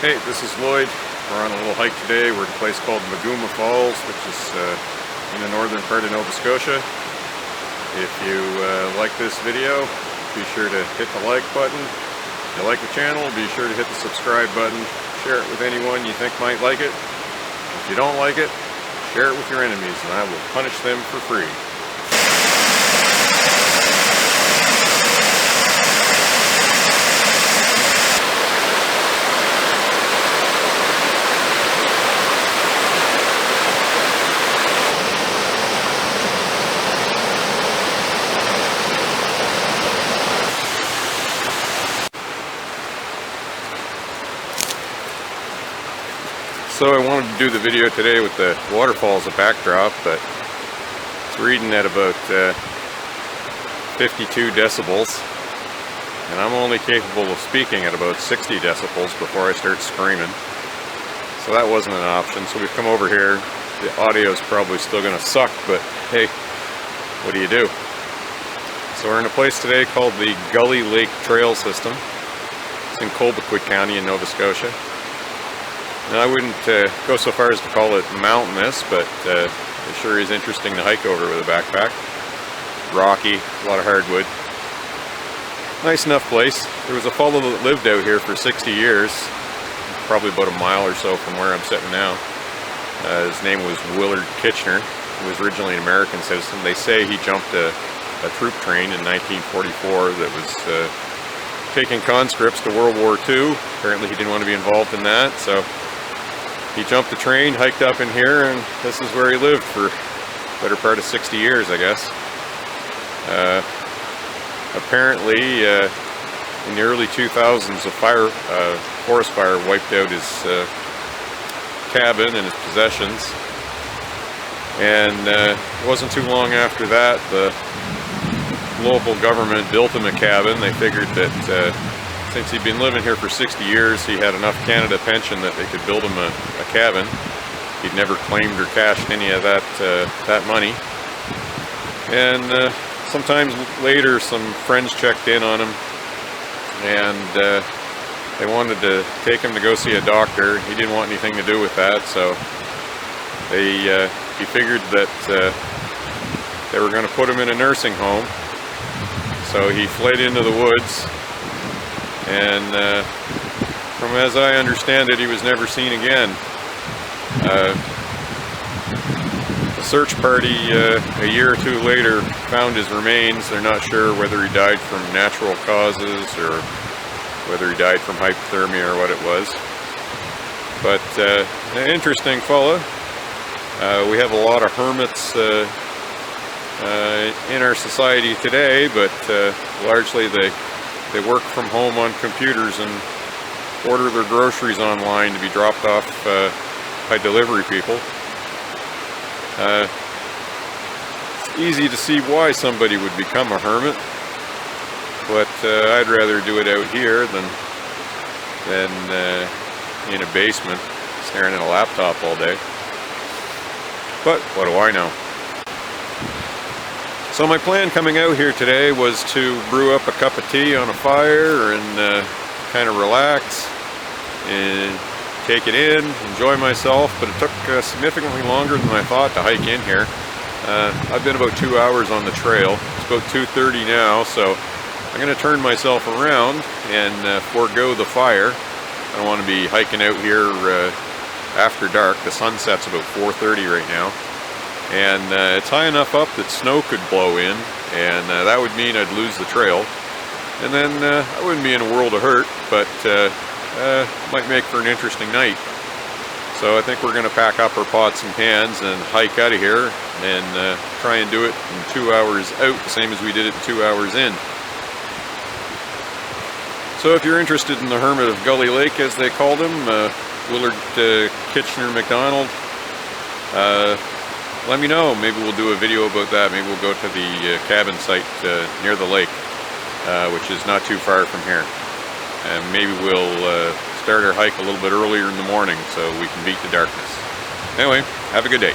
Hey, this is Lloyd. We're on a little hike today. We're at a place called Maguma Falls, which is in the northern part of Nova Scotia. If you like this video, be sure to hit the like button. If you like the channel, be sure to hit the subscribe button. Share it with anyone you think might like it. If you don't like it, share it with your enemies and I will punish them for free. So I wanted to do the video today with the waterfall as a backdrop, but it's reading at about 52 decibels, and I'm only capable of speaking at about 60 decibels before I start screaming. So that wasn't an option, so we've come over here. The audio is probably still going to suck, but hey, what do you do? So we're in a place today called the Gully Lake Trail System. It's in Cobequid County in Nova Scotia. Now, I wouldn't go so far as to call it mountainous, but it sure is interesting to hike over with a backpack. Rocky, a lot of hardwood. Nice enough place. There was a fellow that lived out here for 60 years, probably about a mile or so from where I'm sitting now. His name was Willard Kitchener. He was originally an American citizen. They say he jumped a troop train in 1944 that was taking conscripts to World War II. Apparently he didn't want to be involved in that, so he jumped the train, hiked up in here, and this is where he lived for the better part of 60 years, I guess. Apparently, in the early 2000s, a forest fire wiped out his cabin and his possessions. And it wasn't too long after that, the local government built him a cabin. They figured that since he'd been living here for 60 years, he had enough Canada pension that they could build him a cabin. He'd never claimed or cashed any of that money. And sometimes later, some friends checked in on him, and they wanted to take him to go see a doctor. He didn't want anything to do with that, so he figured that they were going to put him in a nursing home. So he fled into the woods, and from as I understand it, he was never seen again. The search party a year or two later found his remains. They're not sure whether he died from natural causes or whether he died from hypothermia or what it was. But an interesting fella. We have a lot of hermits in our society today, but largely they work from home on computers and order their groceries online to be dropped off by delivery people. It's easy to see why somebody would become a hermit, but I'd rather do it out here than in a basement staring at a laptop all day. But what do I know? So my plan coming out here today was to brew up a cup of tea on a fire and kind of relax and take it in, enjoy myself, but it took significantly longer than I thought to hike in here. I've been about 2 hours on the trail. It's about 2:30 now, so I'm going to turn myself around and forego the fire. I don't want to be hiking out here after dark. The sun sets about 4:30 right now. And it's high enough up that snow could blow in, and that would mean I'd lose the trail. And then I wouldn't be in a world of hurt, but might make for an interesting night. So I think we're going to pack up our pots and pans and hike out of here and try and do it in 2 hours out, the same as we did it 2 hours in. So if you're interested in the Hermit of Gully Lake, as they called him, Willard Kitchener MacDonald, let me know. Maybe we'll do a video about that. Maybe we'll go to the cabin site near the lake, which is not too far from here. And maybe we'll start our hike a little bit earlier in the morning so we can beat the darkness. Anyway, have a good day.